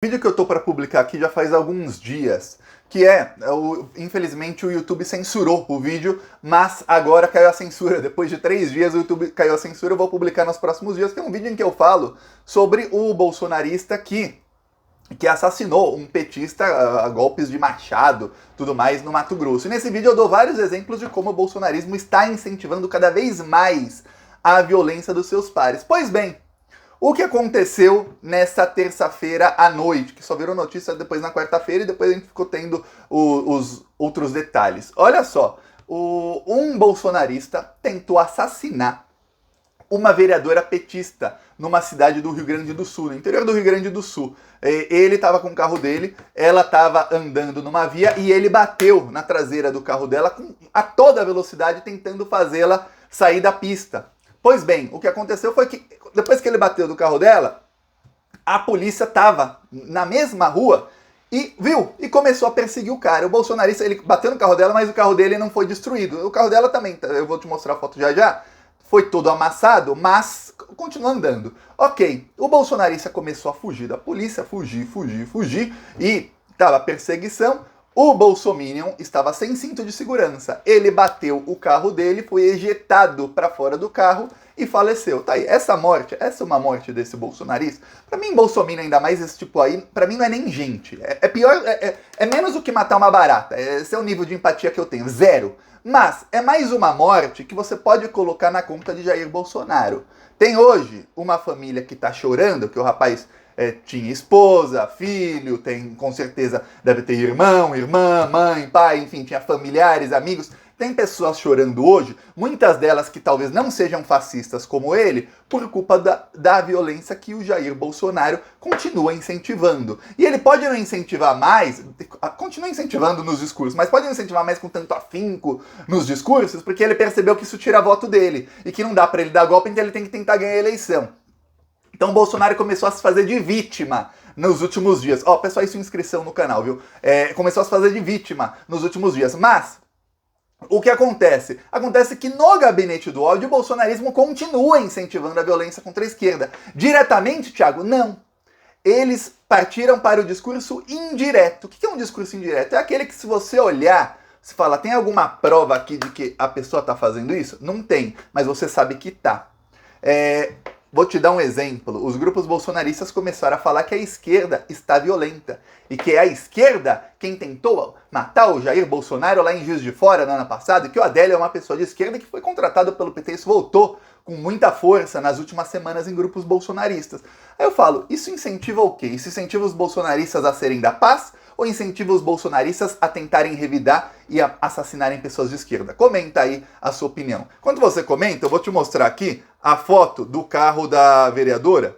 O vídeo que eu tô para publicar aqui já faz alguns dias, infelizmente o YouTube censurou o vídeo, mas agora caiu a censura. Depois de 3 dias o YouTube caiu a censura, eu vou publicar nos próximos dias, que é um vídeo em que eu falo sobre o bolsonarista que assassinou um petista a golpes de machado, tudo mais, no Mato Grosso. E nesse vídeo eu dou vários exemplos de como o bolsonarismo está incentivando cada vez mais a violência dos seus pares. Pois bem, o que aconteceu nessa terça-feira à noite, que só virou notícia depois na quarta-feira e depois a gente ficou tendo os outros detalhes. Olha só, um bolsonarista tentou assassinar uma vereadora petista numa cidade do Rio Grande do Sul, no interior do Rio Grande do Sul. Ele estava com o carro dele, ela estava andando numa via e ele bateu na traseira do carro dela a toda velocidade, tentando fazê-la sair da pista. Pois bem, o que aconteceu foi que depois que ele bateu do carro dela, a polícia estava na mesma rua e viu, e começou a perseguir o cara. O bolsonarista, ele bateu no carro dela, mas o carro dele não foi destruído. O carro dela também, eu vou te mostrar a foto já já, foi todo amassado, mas continua andando. Ok, o bolsonarista começou a fugir da polícia, fugir, e estava perseguição. O bolsominion estava sem cinto de segurança. Ele bateu o carro dele, foi ejetado para fora do carro e faleceu. Tá aí, essa é uma morte desse bolsonarista. Para mim, bolsominion, ainda mais esse tipo aí, para mim não é nem gente. É pior, é menos do que matar uma barata. Esse é o nível de empatia que eu tenho, 0. Mas é mais uma morte que você pode colocar na conta de Jair Bolsonaro. Tem hoje uma família que está chorando, que o rapaz tinha esposa, filho, tem, com certeza deve ter irmão, irmã, mãe, pai, enfim, tinha familiares, amigos. Tem pessoas chorando hoje, muitas delas que talvez não sejam fascistas como ele, por culpa da violência que o Jair Bolsonaro continua incentivando. E ele pode não incentivar mais, continua incentivando nos discursos, mas pode não incentivar mais com tanto afinco nos discursos, porque ele percebeu que isso tira voto dele, e que não dá para ele dar golpe, então ele tem que tentar ganhar a eleição. Então o Bolsonaro começou a se fazer de vítima nos últimos dias. Ó, pessoal, isso é inscrição no canal, viu? Começou a se fazer de vítima nos últimos dias. Mas o que acontece? Acontece que no gabinete do ódio o bolsonarismo continua incentivando a violência contra a esquerda. Diretamente, Thiago? Não. Eles partiram para o discurso indireto. O que é um discurso indireto? É aquele que, se você olhar, você fala, tem alguma prova aqui de que a pessoa está fazendo isso? Não tem, mas você sabe que tá. Vou te dar um exemplo. Os grupos bolsonaristas começaram a falar que a esquerda está violenta. E que é a esquerda quem tentou matar o Jair Bolsonaro lá em Juiz de Fora no ano passado. E que o Adélio é uma pessoa de esquerda que foi contratado pelo PT. Isso voltou com muita força nas últimas semanas em grupos bolsonaristas. Aí eu falo, isso incentiva o quê? Isso incentiva os bolsonaristas a serem da paz? Ou incentiva os bolsonaristas a tentarem revidar e a assassinarem pessoas de esquerda? Comenta aí a sua opinião. Quando você comenta, eu vou te mostrar aqui a foto do carro da vereadora.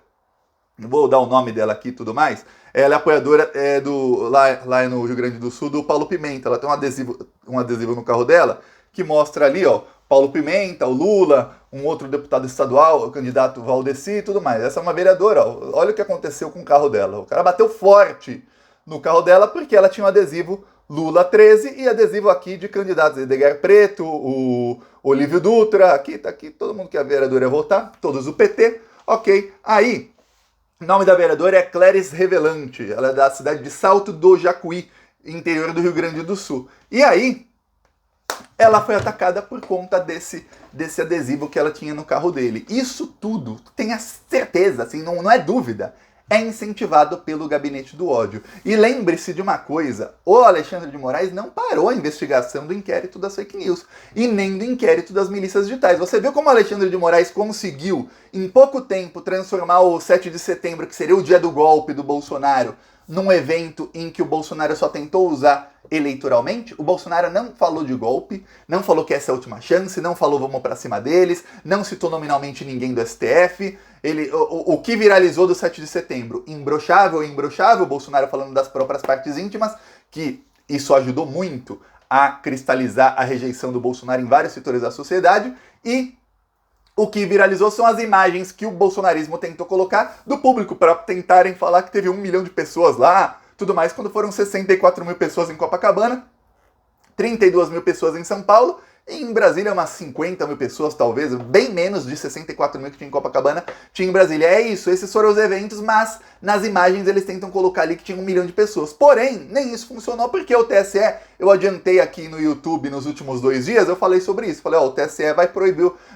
Vou dar o nome dela aqui e tudo mais. Ela é apoiadora lá no Rio Grande do Sul do Paulo Pimenta. Ela tem um adesivo no carro dela que mostra ali, ó, Paulo Pimenta, o Lula, um outro deputado estadual, o candidato Valdeci e tudo mais. Essa é uma vereadora, ó. Olha o que aconteceu com o carro dela. O cara bateu forte no carro dela porque ela tinha um adesivo Lula 13 e adesivo aqui de candidatos Edgar Preto, o Olívio Dutra, aqui tá aqui, todo mundo que a vereadora ia votar, todos do PT, ok. Aí, o nome da vereadora é Cléris Revelante, ela é da cidade de Salto do Jacuí, interior do Rio Grande do Sul. E aí, ela foi atacada por conta desse adesivo que ela tinha no carro dele. Isso tudo, tenha certeza, assim, não é dúvida, é incentivado pelo gabinete do ódio. E lembre-se de uma coisa, o Alexandre de Moraes não parou a investigação do inquérito das fake news e nem do inquérito das milícias digitais. Você viu como o Alexandre de Moraes conseguiu, em pouco tempo, transformar o 7 de setembro, que seria o dia do golpe do Bolsonaro, num evento em que o Bolsonaro só tentou usar eleitoralmente? O Bolsonaro não falou de golpe, não falou que essa é a última chance, não falou vamos pra cima deles, não citou nominalmente ninguém do STF. O que viralizou do 7 de setembro? Imbrochável, o Bolsonaro falando das próprias partes íntimas, que isso ajudou muito a cristalizar a rejeição do Bolsonaro em vários setores da sociedade, e o que viralizou são as imagens que o bolsonarismo tentou colocar do público para tentarem falar que teve 1 milhão de pessoas lá, tudo mais, quando foram 64 mil pessoas em Copacabana, 32 mil pessoas em São Paulo Em Brasília, umas 50 mil pessoas, talvez, bem menos de 64 mil que tinha em Copacabana, tinha em Brasília. É isso, esses foram os eventos, mas nas imagens eles tentam colocar ali que tinha 1 milhão de pessoas. Porém, nem isso funcionou, porque o TSE, eu adiantei aqui no YouTube nos últimos 2 dias, eu falei sobre isso. Falei, ó, o TSE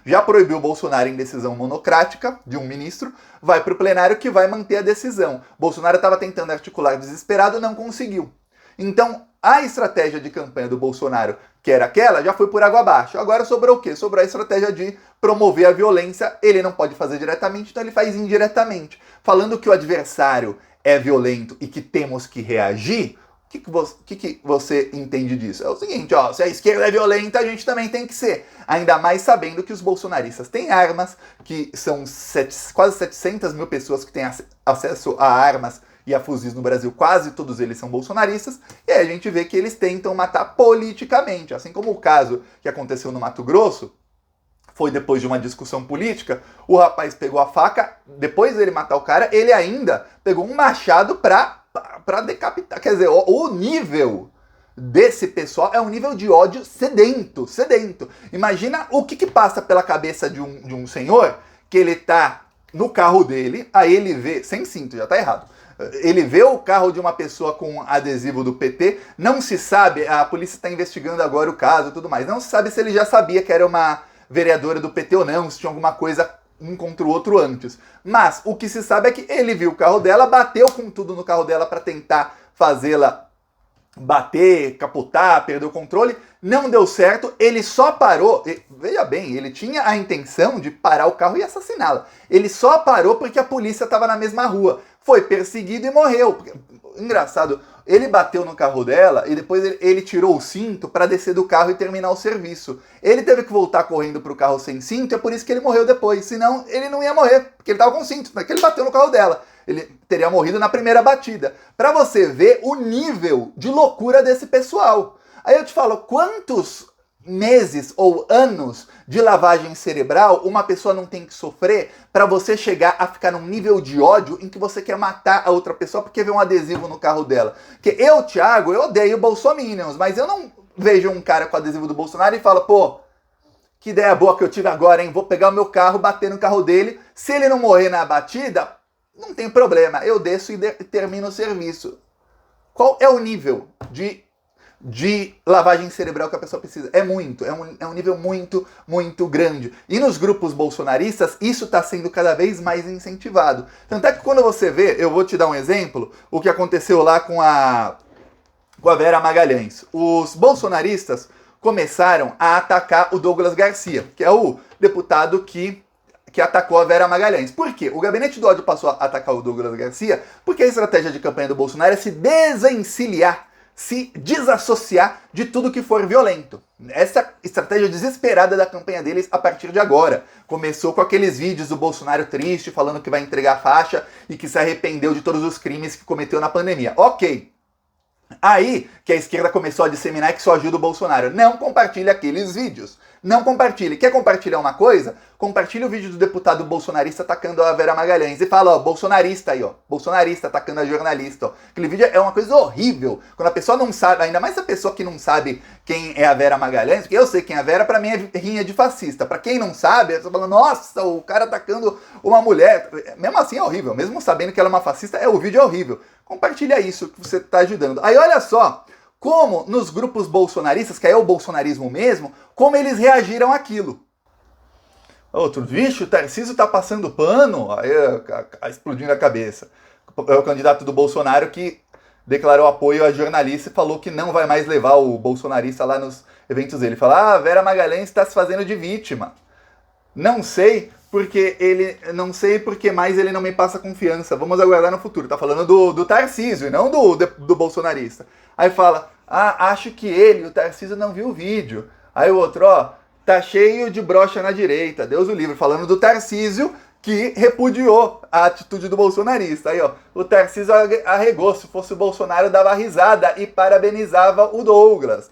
já proibiu o Bolsonaro em decisão monocrática de um ministro, vai pro plenário que vai manter a decisão. Bolsonaro estava tentando articular desesperado, não conseguiu. Então, a estratégia de campanha do Bolsonaro, que era aquela, já foi por água abaixo. Agora sobrou o quê? Sobrou a estratégia de promover a violência. Ele não pode fazer diretamente, então ele faz indiretamente. Falando que o adversário é violento e que temos que reagir, o que você entende disso? É o seguinte, ó, se a esquerda é violenta, a gente também tem que ser. Ainda mais sabendo que os bolsonaristas têm armas, que são quase 700 mil pessoas que têm acesso a armas e a fuzis no Brasil, quase todos eles são bolsonaristas, e aí a gente vê que eles tentam matar politicamente, assim como o caso que aconteceu no Mato Grosso, foi depois de uma discussão política, o rapaz pegou a faca, depois dele matar o cara, ele ainda pegou um machado pra decapitar, quer dizer, o nível desse pessoal é um nível de ódio sedento. Imagina o que passa pela cabeça de um senhor, que ele tá no carro dele, aí ele vê, sem cinto, já tá errado, ele vê o carro de uma pessoa com adesivo do PT, não se sabe, a polícia está investigando agora o caso e tudo mais, não se sabe se ele já sabia que era uma vereadora do PT ou não, se tinha alguma coisa um contra o outro antes. Mas o que se sabe é que ele viu o carro dela, bateu com tudo no carro dela para tentar fazê-la bater, capotar, perder o controle, não deu certo, ele só parou, veja bem, ele tinha a intenção de parar o carro e assassiná-la. Ele só parou porque a polícia estava na mesma rua. Foi perseguido e morreu. Engraçado, ele bateu no carro dela e depois ele tirou o cinto para descer do carro e terminar o serviço. Ele teve que voltar correndo pro carro sem cinto e é por isso que ele morreu depois. Senão ele não ia morrer, porque ele estava com cinto, porque ele bateu no carro dela. Ele teria morrido na primeira batida. Para você ver o nível de loucura desse pessoal. Aí eu te falo, quantos meses ou anos de lavagem cerebral uma pessoa não tem que sofrer para você chegar a ficar num nível de ódio em que você quer matar a outra pessoa porque vê um adesivo no carro dela. Porque eu, Thiago, eu odeio bolsominions, mas eu não vejo um cara com adesivo do Bolsonaro e falo, pô, que ideia boa que eu tive agora, hein? Vou pegar o meu carro, bater no carro dele. Se ele não morrer na batida, não tem problema. Eu desço e termino o serviço. Qual é o nível de lavagem cerebral que a pessoa precisa? É um nível muito grande. E nos grupos bolsonaristas, isso está sendo cada vez mais incentivado. Tanto é que quando você vê, eu vou te dar um exemplo, o que aconteceu lá com a Vera Magalhães. Os bolsonaristas começaram a atacar o Douglas Garcia, que é o deputado que atacou a Vera Magalhães. Por quê? O gabinete do ódio passou a atacar o Douglas Garcia porque a estratégia de campanha do Bolsonaro é se desencilhar, se desassociar de tudo que for violento. Essa estratégia desesperada da campanha deles a partir de agora. Começou com aqueles vídeos do Bolsonaro triste, falando que vai entregar a faixa e que se arrependeu de todos os crimes que cometeu na pandemia. Ok. Aí que a esquerda começou a disseminar que só ajuda o Bolsonaro. Não compartilhe aqueles vídeos. Não compartilhe. Quer compartilhar uma coisa? Compartilhe o vídeo do deputado bolsonarista atacando a Vera Magalhães. E fala, ó, bolsonarista aí, ó. Bolsonarista atacando a jornalista, ó. Aquele vídeo é uma coisa horrível. Quando a pessoa não sabe, ainda mais a pessoa que não sabe quem é a Vera Magalhães, porque eu sei quem é a Vera, pra mim é rinha de fascista. Pra quem não sabe, você fala, nossa, o cara atacando uma mulher. Mesmo assim é horrível. Mesmo sabendo que ela é uma fascista, o vídeo é horrível. Compartilha isso que você tá ajudando. Aí olha só, como nos grupos bolsonaristas, que é o bolsonarismo mesmo, como eles reagiram àquilo. Outro, vixe, o Tarcísio tá passando pano, aí explodindo a cabeça. É o candidato do Bolsonaro que declarou apoio a jornalista e falou que não vai mais levar o bolsonarista lá nos eventos dele. Fala, a Vera Magalhães está se fazendo de vítima. Não sei porque mais ele não me passa confiança. Vamos aguardar no futuro. Tá falando do Tarcísio e não do bolsonarista. Aí fala, acho que o Tarcísio não viu o vídeo. Aí o outro, tá cheio de brocha na direita. Deus o livre, falando do Tarcísio que repudiou a atitude do bolsonarista. Aí, o Tarcísio arregou. Se fosse o Bolsonaro, dava risada e parabenizava o Douglas.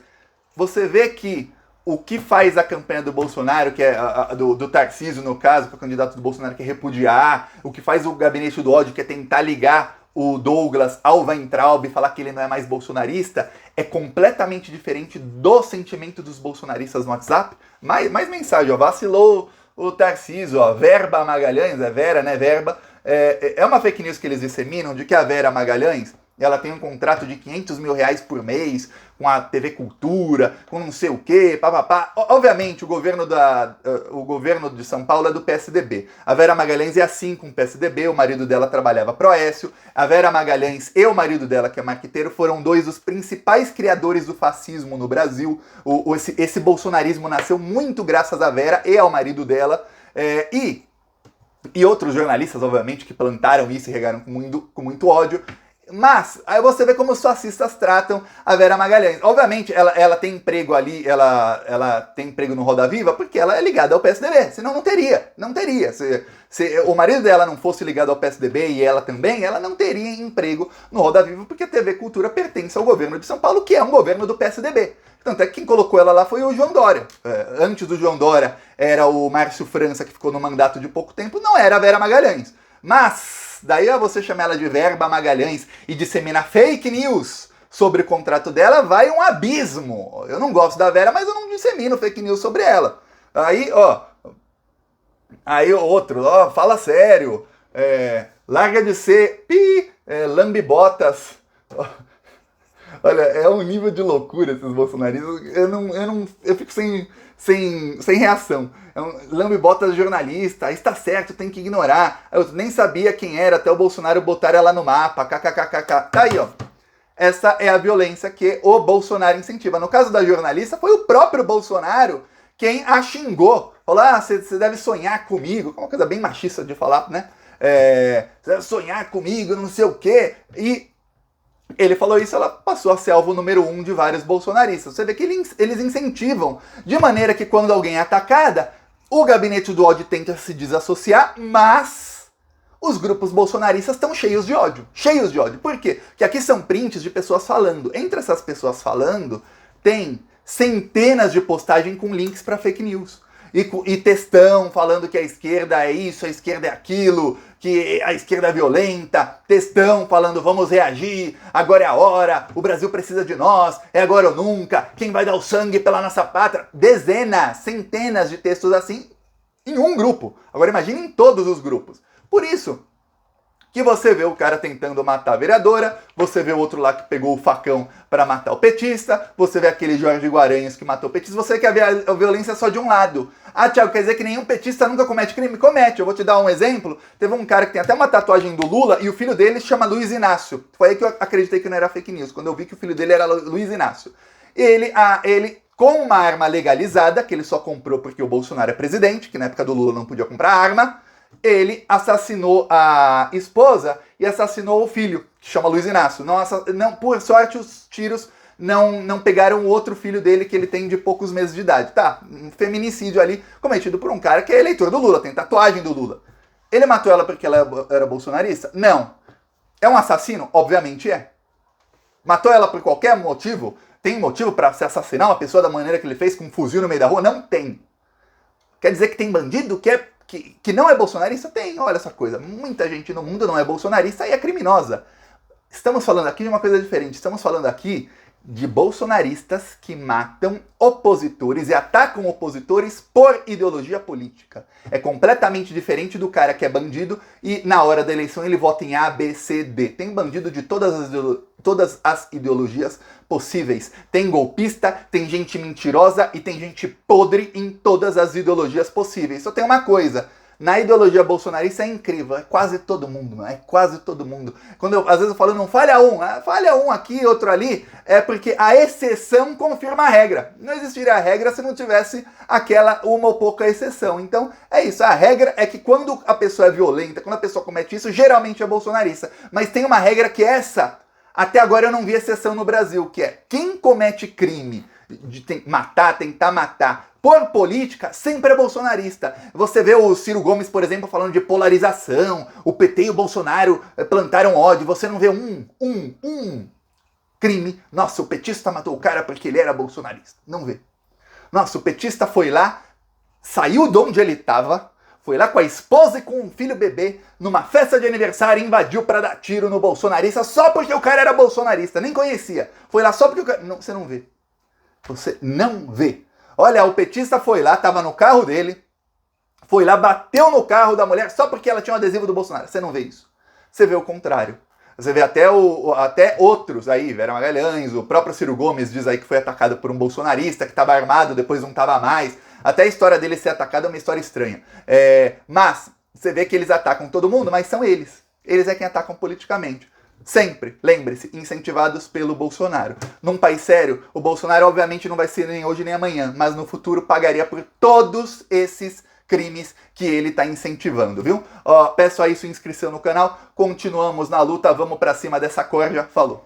Você vê que o que faz a campanha do Bolsonaro, que é do Tarcísio, no caso, que é o candidato do Bolsonaro, que é repudiar, o que faz o gabinete do ódio, que é tentar ligar o Douglas ao Weintraub falar que ele não é mais bolsonarista é completamente diferente do sentimento dos bolsonaristas no WhatsApp. Mais mensagem, ó, vacilou o Tarcísio, ó, Verba Magalhães, é Vera, né, Verba, é uma fake news que eles disseminam de que a Vera Magalhães, ela tem um contrato de 500 mil reais por mês com a TV Cultura, com não sei o quê, papapá. Obviamente, o governo de São Paulo é do PSDB. A Vera Magalhães é assim com o PSDB, o marido dela trabalhava pro Aécio. A Vera Magalhães e o marido dela, que é marqueteiro, foram dois dos principais criadores do fascismo no Brasil. Esse bolsonarismo nasceu muito graças à Vera e ao marido dela. E outros jornalistas, obviamente, que plantaram isso e regaram com muito ódio. Mas, aí você vê como os fascistas tratam a Vera Magalhães. Obviamente, ela tem emprego ali, ela tem emprego no Roda Viva porque ela é ligada ao PSDB, senão não teria. Se o marido dela não fosse ligado ao PSDB e ela também, ela não teria emprego no Roda Viva porque a TV Cultura pertence ao governo de São Paulo, que é um governo do PSDB. Tanto é que quem colocou ela lá foi o João Dória. Antes do João Dória era o Márcio França, que ficou no mandato de pouco tempo, não era a Vera Magalhães. Mas daí você chama ela de Verba Magalhães e dissemina fake news sobre o contrato dela, vai um abismo. Eu não gosto da Vera, mas eu não dissemino fake news sobre ela. Aí outro, fala sério, larga de ser lambibotas. Olha, é um nível de loucura esses bolsonaristas, eu fico sem reação. Lambibotas jornalista, está certo, tem que ignorar. Eu nem sabia quem era até o Bolsonaro botar ela no mapa, kkkk. Tá aí, ó. Essa é a violência que o Bolsonaro incentiva. No caso da jornalista, foi o próprio Bolsonaro quem a xingou. Falou, você deve sonhar comigo. É uma coisa bem machista de falar, né? Você deve sonhar comigo, não sei o quê. E ele falou isso, ela passou a ser alvo número 1 de vários bolsonaristas. Você vê que eles incentivam, de maneira que quando alguém é atacada, o gabinete do ódio tenta se desassociar, mas os grupos bolsonaristas estão cheios de ódio. Cheios de ódio. Por quê? Porque aqui são prints de pessoas falando. Entre essas pessoas falando, tem centenas de postagens com links para fake news. E textão falando que a esquerda é isso, a esquerda é aquilo, que a esquerda é violenta, textão falando vamos reagir, agora é a hora, o Brasil precisa de nós, é agora ou nunca, quem vai dar o sangue pela nossa pátria? Dezenas, centenas de textos assim em um grupo. Agora imagine em todos os grupos. Por isso que você vê o cara tentando matar a vereadora, você vê o outro lá que pegou o facão para matar o petista, você vê aquele Jorge Guaranhos que matou o petista, você quer ver a violência só de um lado. Ah, Thiago, quer dizer que nenhum petista nunca comete crime? Comete. Eu vou te dar um exemplo. Teve um cara que tem até uma tatuagem do Lula e o filho dele se chama Luiz Inácio. Foi aí que eu acreditei que não era fake news, quando eu vi que o filho dele era Luiz Inácio. Ele com uma arma legalizada, que ele só comprou porque o Bolsonaro é presidente, que na época do Lula não podia comprar arma, ele assassinou a esposa e assassinou o filho, que chama Luiz Inácio. Não, por sorte, os tiros não pegaram o outro filho dele, que ele tem de poucos meses de idade. Tá, um feminicídio ali, cometido por um cara que é eleitor do Lula, tem tatuagem do Lula. Ele matou ela porque ela era bolsonarista? Não. É um assassino? Obviamente é. Matou ela por qualquer motivo? Tem motivo para se assassinar uma pessoa da maneira que ele fez, com um fuzil no meio da rua? Não tem. Quer dizer que tem bandido que não é bolsonarista? Tem, olha essa coisa. Muita gente no mundo não é bolsonarista e é criminosa. Estamos falando aqui de uma coisa diferente. Estamos falando aqui de bolsonaristas que matam opositores e atacam opositores por ideologia política. É completamente diferente do cara que é bandido e na hora da eleição ele vota em A, B, C, D. Tem bandido de todas as ideologias possíveis. Tem golpista, tem gente mentirosa e tem gente podre em todas as ideologias possíveis. Só tem uma coisa: na ideologia bolsonarista é incrível, é quase todo mundo, não é? Quase todo mundo. Às vezes eu falo, não falha um aqui, outro ali, é porque a exceção confirma a regra. Não existiria a regra se não tivesse aquela uma ou pouca exceção. Então é isso, a regra é que quando a pessoa é violenta, quando a pessoa comete isso, geralmente é bolsonarista. Mas tem uma regra que essa, até agora eu não vi exceção no Brasil, que é quem comete crime de tentar matar por política, sempre é bolsonarista. Você vê o Ciro Gomes, por exemplo, falando de polarização, o PT e o Bolsonaro plantaram ódio, você não vê um crime. Nossa, o petista matou o cara porque ele era bolsonarista. Não vê. Nossa, o petista foi lá, saiu de onde ele estava, foi lá com a esposa e com um filho bebê numa festa de aniversário e invadiu pra dar tiro no bolsonarista só porque o cara era bolsonarista, nem conhecia. Foi lá só porque o cara... Não, você não vê. Você não vê. Olha, o petista foi lá, tava no carro dele, foi lá, bateu no carro da mulher só porque ela tinha um adesivo do Bolsonaro. Você não vê isso. Você vê o contrário. Você vê até outros aí, Vera Magalhães, o próprio Ciro Gomes diz aí que foi atacado por um bolsonarista, que estava armado, depois não estava mais. Até a história dele ser atacado é uma história estranha. Mas você vê que eles atacam todo mundo, mas são eles. Eles é quem atacam politicamente. Sempre, lembre-se, incentivados pelo Bolsonaro. Num país sério, o Bolsonaro obviamente não vai ser nem hoje nem amanhã, mas no futuro pagaria por todos esses crimes que ele está incentivando, viu? Peço aí sua inscrição no canal, continuamos na luta, vamos pra cima dessa corja, falou!